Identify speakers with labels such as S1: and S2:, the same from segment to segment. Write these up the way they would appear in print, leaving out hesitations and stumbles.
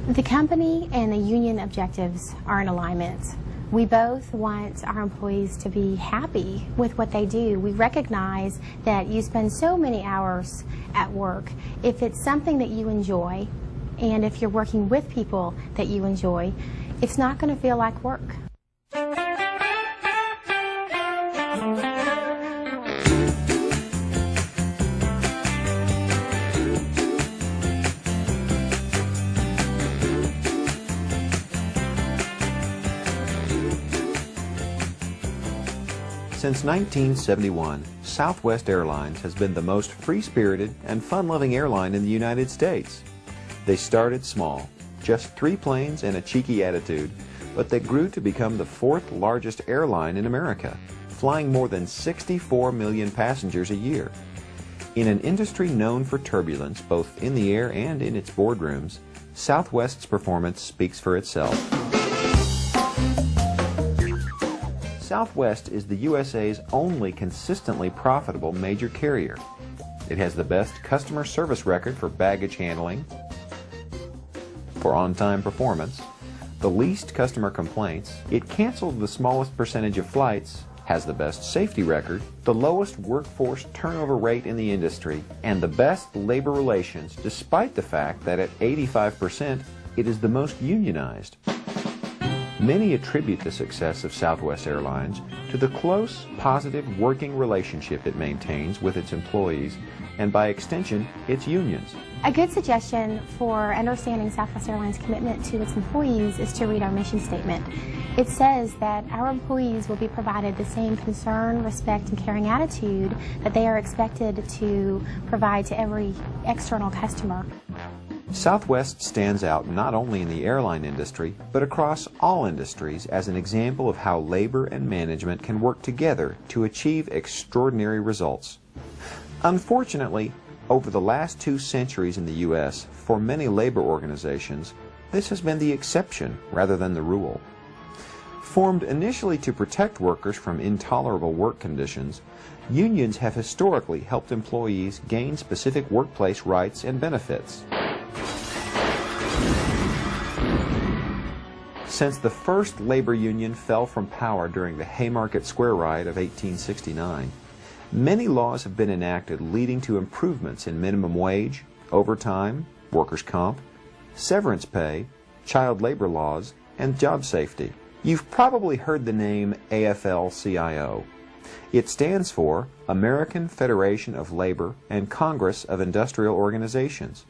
S1: The company and the union objectives are in alignment. We both want our employees to be happy with what they do. We recognize that you spend so many hours at work. If it's something that you enjoy, and if you're working with people that you enjoy, it's not going to feel like work.
S2: Since 1971, Southwest Airlines has been the most free-spirited and fun-loving airline in the United States. They started small, just 3 planes and a cheeky attitude, but they grew to become the 4th largest airline in America, flying more than 64 million passengers a year. In an industry known for turbulence both in the air and in its boardrooms, Southwest's performance speaks for itself. Southwest is the USA's only consistently profitable major carrier. It has the best customer service record for baggage handling, for on-time performance, the least customer complaints, it canceled the smallest percentage of flights, has the best safety record, the lowest workforce turnover rate in the industry, and the best labor relations, despite the fact that at 85% it is the most unionized. Many attribute the success of Southwest Airlines to the close, positive working relationship it maintains with its employees and, by extension, its unions.
S1: A good suggestion for understanding Southwest Airlines' commitment to its employees is to read our mission statement. It says that our employees will be provided the same concern, respect, and caring attitude that they are expected to provide to every external customer.
S2: Southwest stands out not only in the airline industry, but across all industries as an example of how labor and management can work together to achieve extraordinary results. Unfortunately, over the last 2 centuries in the U.S., for many labor organizations, this has been the exception rather than the rule. Formed initially to protect workers from intolerable work conditions, unions have historically helped employees gain specific workplace rights and benefits. Since the first labor union fell from power during the Haymarket Square Riot of 1869, many laws have been enacted leading to improvements in minimum wage, overtime, workers' comp, severance pay, child labor laws, and job safety. You've probably heard the name AFL-CIO. It stands for American Federation of Labor and Congress of Industrial Organizations.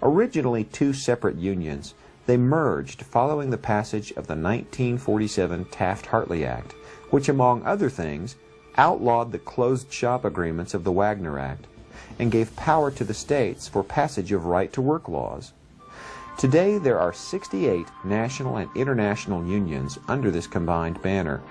S2: Originally 2 separate unions, they merged following the passage of the 1947 Taft-Hartley Act, which, among other things, outlawed the closed-shop agreements of the Wagner Act and gave power to the states for passage of right-to-work laws. Today, there are 68 national and international unions under this combined banner.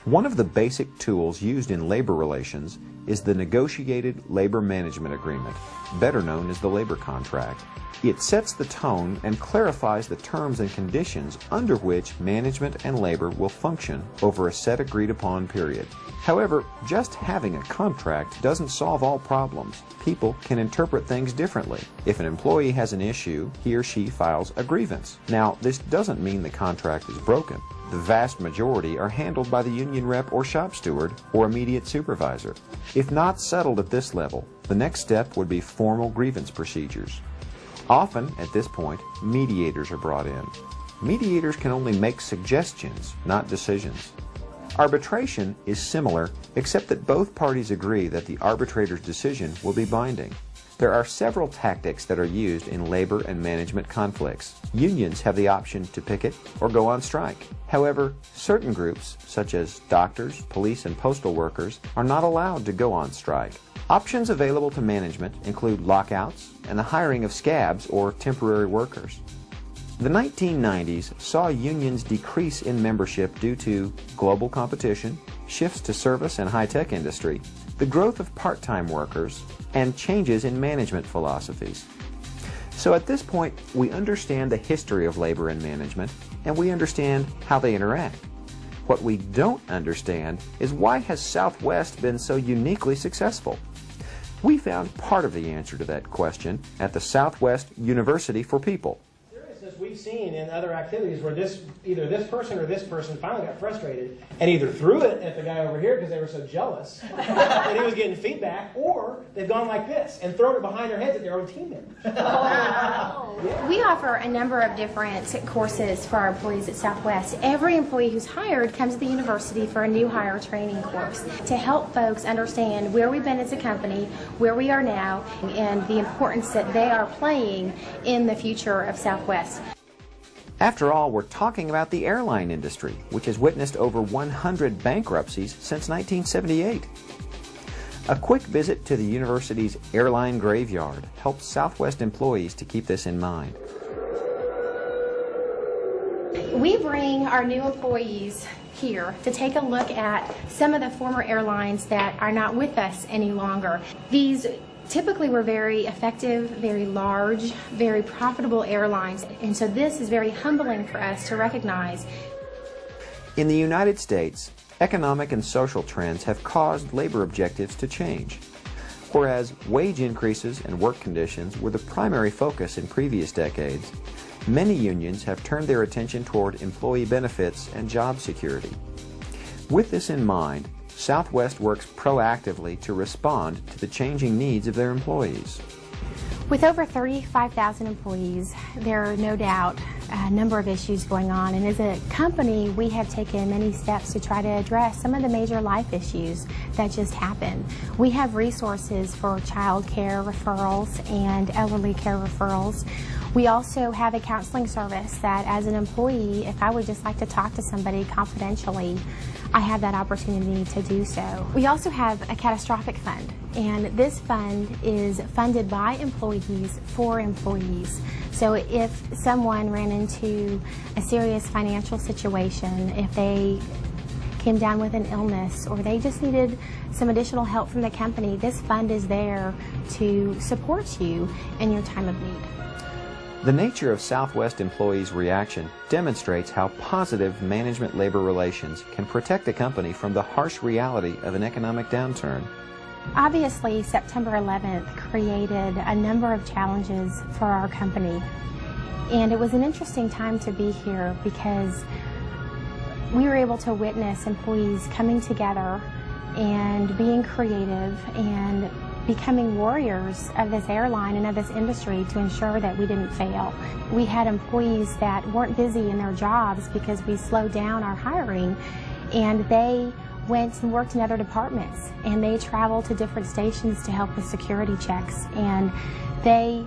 S2: One of the basic tools used in labor relations is the Negotiated Labor Management Agreement, better known as the labor contract. It sets the tone and clarifies the terms and conditions under which management and labor will function over a set agreed-upon period. However, just having a contract doesn't solve all problems. People can interpret things differently. If an employee has an issue, he or she files a grievance. Now, this doesn't mean the contract is broken. The vast majority are handled by the union rep or shop steward or immediate supervisor. If not settled at this level, the next step would be formal grievance procedures. Often, at this point, mediators are brought in. Mediators can only make suggestions, not decisions. Arbitration is similar, except that both parties agree that the arbitrator's decision will be binding. There are several tactics that are used in labor and management conflicts. Unions have the option to picket or go on strike. However, certain groups, such as doctors, police, and postal workers, are not allowed to go on strike. Options available to management include lockouts and the hiring of scabs or temporary workers. The 1990s saw unions decrease in membership due to global competition, shifts to service and high-tech industry, the growth of part-time workers, and changes in management philosophies. So at this point, we understand the history of labor and management, and we understand how they interact. What we don't understand is why has Southwest been so uniquely successful? We found part of the answer to that question at the Southwest University for People.
S3: There is this we've seen in other activities where either this person or this person finally got frustrated and either threw it at the guy over here because they were so jealous that he was getting feedback, or they've gone like this and thrown it behind their heads at their own team members.
S1: We offer a number of different courses for our employees at Southwest. Every employee who's hired comes to the university for a new hire training course to help folks understand where we've been as a company, where we are now, and the importance that they are playing in the future of Southwest.
S2: After all, we're talking about the airline industry, which has witnessed over 100 bankruptcies since 1978. A quick visit to the university's airline graveyard helps Southwest employees to keep this in mind.
S1: We bring our new employees here to take a look at some of the former airlines that are not with us any longer. These typically were very effective, very large, very profitable airlines, and so this is very humbling for us to recognize.
S2: In the United States, economic and social trends have caused labor objectives to change. Whereas wage increases and work conditions were the primary focus in previous decades, many unions have turned their attention toward employee benefits and job security. With this in mind, Southwest works proactively to respond to the changing needs of their employees.
S1: With over 35,000 employees, there are no doubt a number of issues going on, and as a company we have taken many steps to try to address some of the major life issues that just happen. We have resources for child care referrals and elderly care referrals. We also have a counseling service that, as an employee, if I would just like to talk to somebody confidentially, I have that opportunity to do so. We also have a catastrophic fund, and this fund is funded by employees for employees. So if someone ran into a serious financial situation, if they came down with an illness, or they just needed some additional help from the company, this fund is there to support you in your time of need.
S2: The nature of Southwest employees' reaction demonstrates how positive management-labor relations can protect a company from the harsh reality of an economic downturn.
S1: Obviously, September 11th created a number of challenges for our company, and it was an interesting time to be here because we were able to witness employees coming together and being creative and becoming warriors of this airline and of this industry to ensure that we didn't fail. We had employees that weren't busy in their jobs because we slowed down our hiring, and they went and worked in other departments, and they traveled to different stations to help with security checks, and they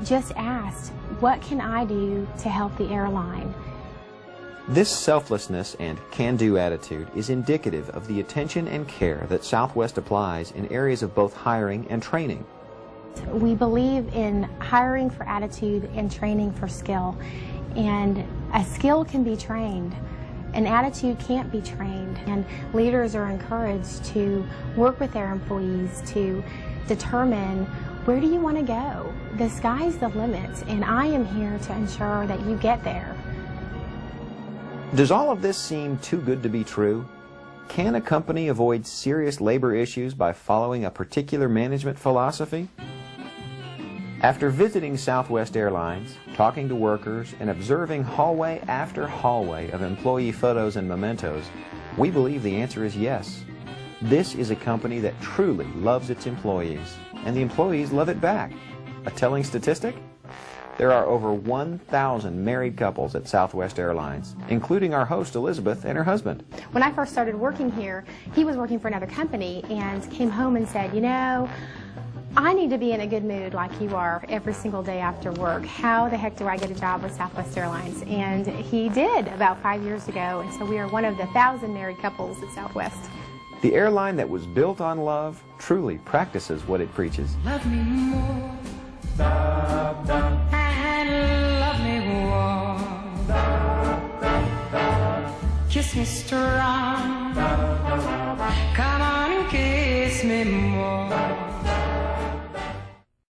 S1: just asked, what can I do to help the airline?
S2: This selflessness and can-do attitude is indicative of the attention and care that Southwest applies in areas of both hiring and training.
S1: We believe in hiring for attitude and training for skill, and a skill can be trained. An attitude can't be trained, and leaders are encouraged to work with their employees to determine, where do you want to go? The sky's the limit, and I am here to ensure that you get there.
S2: Does all of this seem too good to be true? Can a company avoid serious labor issues by following a particular management philosophy? After visiting Southwest Airlines, talking to workers, and observing hallway after hallway of employee photos and mementos, we believe the answer is yes. This is a company that truly loves its employees, and the employees love it back. A telling statistic? There are over 1,000 married couples at Southwest Airlines, including our host Elizabeth and her husband.
S1: When I first started working here, he was working for another company and came home and said, you know, I need to be in a good mood like you are every single day after work. How the heck do I get a job with Southwest Airlines? And he did about 5 years ago, and so we are one of the 1,000 married couples at Southwest.
S2: The airline that was built on love truly practices what it preaches.
S4: Love me more, and love me warm. Kiss me strong, come on and kiss me more.